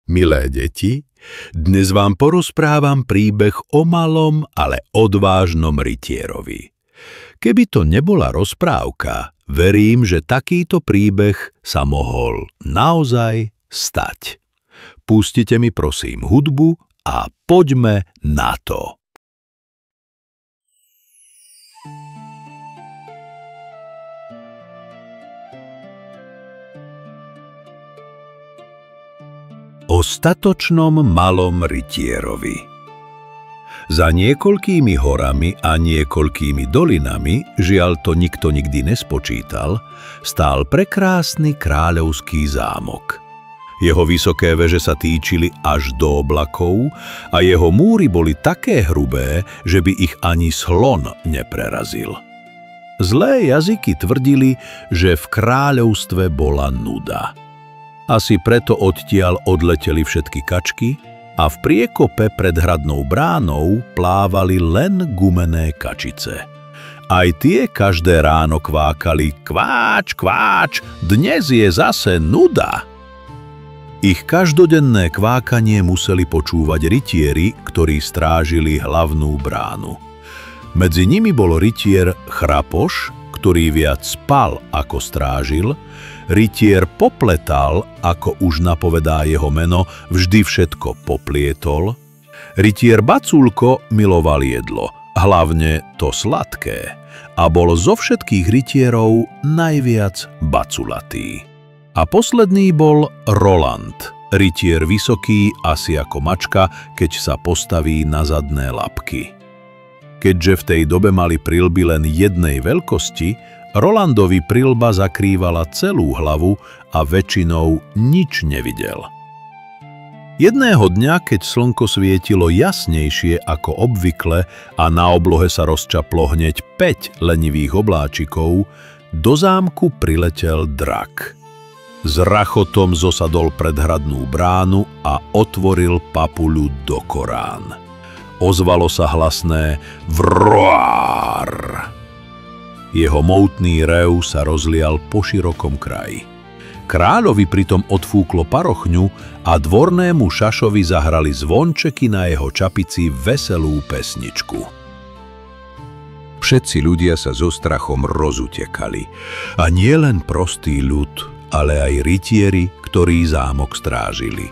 Milé deti, dnes vám porozprávam príbeh o malom, ale odvážnom rytierovi. Keby to nebola rozprávka, verím, že takýto príbeh sa mohol naozaj stať. Pustite mi prosím hudbu a poďme na to. O statočnom malom rytierovi. Za niekoľkými horami a niekoľkými dolinami, žiaľ to nikto nikdy nespočítal, stál prekrásny kráľovský zámok. Jeho vysoké veže sa týčili až do oblakov a jeho múry boli také hrubé, že by ich ani slon neprerazil. Zlé jazyky tvrdili, že v kráľovstve bola nuda. Asi preto odtiaľ odleteli všetky kačky a v priekope pred hradnou bránou plávali len gumené kačice. Aj tie každé ráno kvákali: kváč, kváč, dnes je zase nuda. Ich každodenné kvákanie museli počúvať rytieri, ktorí strážili hlavnú bránu. Medzi nimi bol rytier Chrapoš, ktorý viac spal ako strážil, rytier Popletal, ako už napovedá jeho meno, vždy všetko poplietol, rytier Baculko miloval jedlo, hlavne to sladké, a bol zo všetkých rytierov najviac baculatý. A posledný bol Roland, rytier vysoký asi ako mačka, keď sa postaví na zadné labky. Keďže v tej dobe mali prilby len jednej veľkosti, Rolandovi prilba zakrývala celú hlavu a väčšinou nič nevidel. Jedného dňa, keď slnko svietilo jasnejšie ako obvykle a na oblohe sa rozčaplo hneď 5 lenivých obláčikov, do zámku priletel drak. S rachotom zosadol pred hradnú bránu a otvoril papuľu do korán. Ozvalo sa hlasné vroár. Jeho mohutný rev sa rozlial po širokom kraji. Kráľovi pritom odfúklo parochňu a dvornému šašovi zahrali zvončeky na jeho čapici veselú pesničku. Všetci ľudia sa so strachom rozutekali. A nie len prostý ľud, ale aj rytieri, ktorí zámok strážili.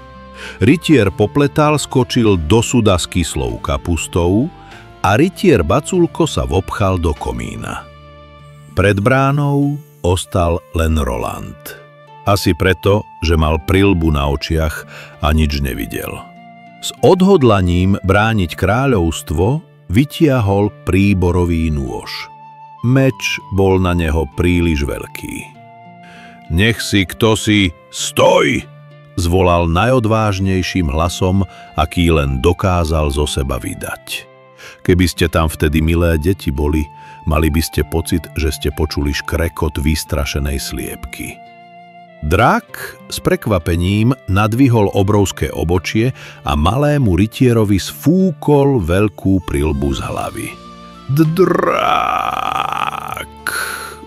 Rytier Popletal skočil do suda s kyslou kapustou a rytier Baculko sa vopchal do komína. Pred bránou ostal len Roland. Asi preto, že mal prilbu na očiach a nič nevidel. S odhodlaním brániť kráľovstvo vytiahol príborový nôž. Meč bol na neho príliš veľký. Nech si kdosi stoj! Zvolal najodvážnejším hlasom, aký len dokázal zo seba vydať. Keby ste tam vtedy, milé deti, boli, mali by ste pocit, že ste počuli škrekot vystrašenej sliepky. Drak s prekvapením nadvihol obrovské obočie a malému rytierovi sfúkol veľkú prilbu z hlavy. Drak!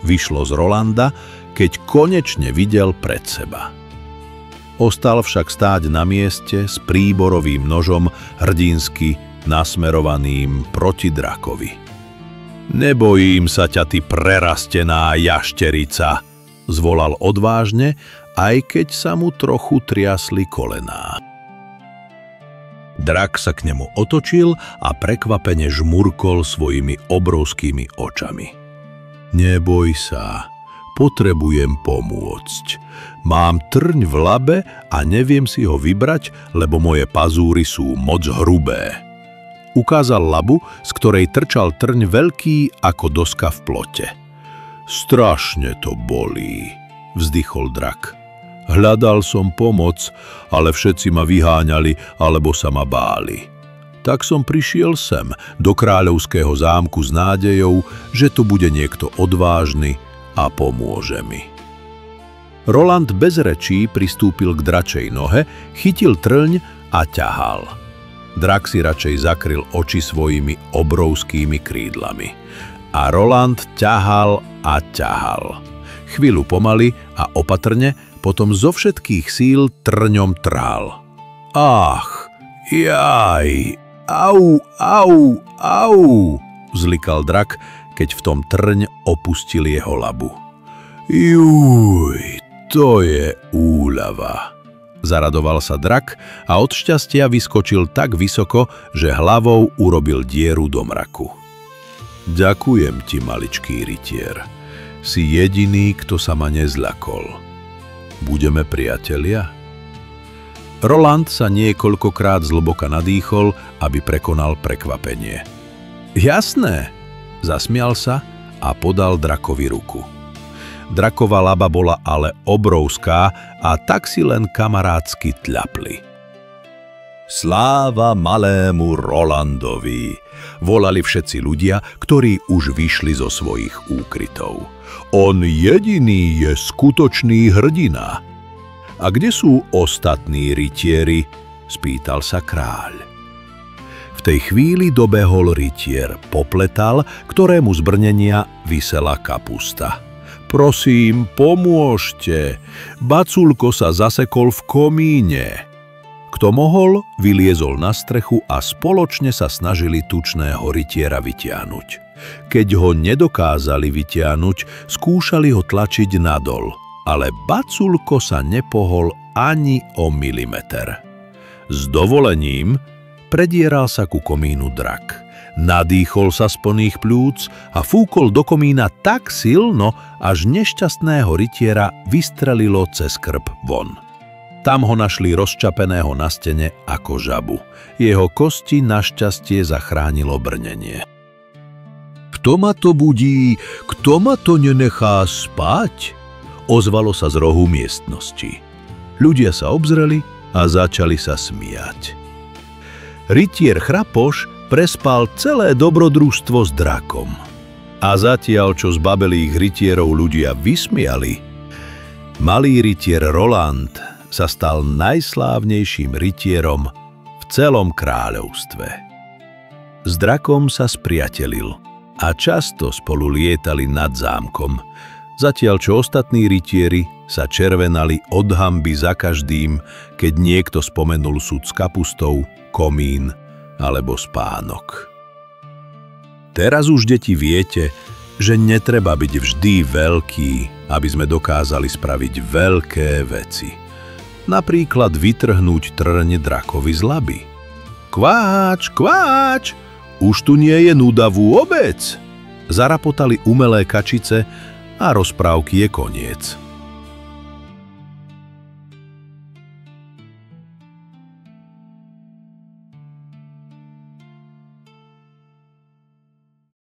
Vyšlo z Rolanda, keď konečne videl pred seba. Ostal však stáť na mieste s príborovým nožom hrdinsky nasmerovaným proti drakovi. Nebojím sa ťa, ty prerastená jašterica, zvolal odvážne, aj keď sa mu trochu triasli kolená. Drak sa k nemu otočil a prekvapene žmurkol svojimi obrovskými očami. Neboj sa, potrebujem pomôcť. Mám trň v labe a neviem si ho vybrať, lebo moje pazúry sú moc hrubé. Ukázal labu, z ktorej trčal trň veľký ako doska v plote. Strašne to bolí, vzdychol drak. Hľadal som pomoc, ale všetci ma vyháňali alebo sa ma báli. Tak som prišiel sem, do kráľovského zámku s nádejou, že tu bude niekto odvážny a pomôže mi. Roland bez rečí pristúpil k dračej nohe, chytil trľň a ťahal. Drak si radšej zakryl oči svojimi obrovskými krídlami. A Roland ťahal a ťahal. Chvíľu pomaly a opatrne, potom zo všetkých síl trňom trhal. Ach, jaj, au, zlikal drak, keď v tom trň opustil jeho labu. Júj, to je úľava. Zaradoval sa drak a od šťastia vyskočil tak vysoko, že hlavou urobil dieru do mraku. Ďakujem ti, maličký rytier. Si jediný, kto sa ma nezľakol. Budeme priatelia? Roland sa niekoľkokrát zhlboka nadýchol, aby prekonal prekvapenie. Jasné, zasmial sa a podal drakovi ruku. Drakova laba bola ale obrovská a tak si len kamarátsky tľapli. Sláva malému Rolandovi, volali všetci ľudia, ktorí už vyšli zo svojich úkrytov. On jediný je skutočný hrdina. A kde sú ostatní rytieri? Spýtal sa kráľ. V tej chvíli dobehol rytier, popletal, ktorému z brnenia visela kapusta. Prosím, pomôžte, Baculko sa zasekol v komíne. Kto mohol, vyliezol na strechu a spoločne sa snažili tučného rytiera vytiahnuť. Keď ho nedokázali vytiahnuť, skúšali ho tlačiť nadol, ale Baculko sa nepohol ani o milimeter. S dovolením predieral sa ku komínu drak. Nadýchol sa z plných pľúc a fúkol do komína tak silno, až nešťastného rytiera vystrelilo cez krb von. Tam ho našli rozčapeného na stene ako žabu. Jeho kosti našťastie zachránilo brnenie. Kto ma to budí? Kto ma to nenechá spať? Ozvalo sa z rohu miestnosti. Ľudia sa obzreli a začali sa smiať. Rytier Chrapoš prespal celé dobrodružstvo s drakom. A zatiaľ, čo zbabelých rytierov ľudia vysmiali, malý rytier Roland sa stal najslávnejším rytierom v celom kráľovstve. S drakom sa spriatelil a často spolu lietali nad zámkom, zatiaľ čo ostatní rytieri sa červenali od hanby za každým, keď niekto spomenul súd s kapustou, komín alebo spánok. Teraz už, deti, viete, že netreba byť vždy veľký, aby sme dokázali spraviť veľké veci. Napríklad vytrhnúť trň drakovi z laby. Kváč, kváč, už tu nie je nuda vôbec. Zarapotali umelé kačice a rozprávky je koniec.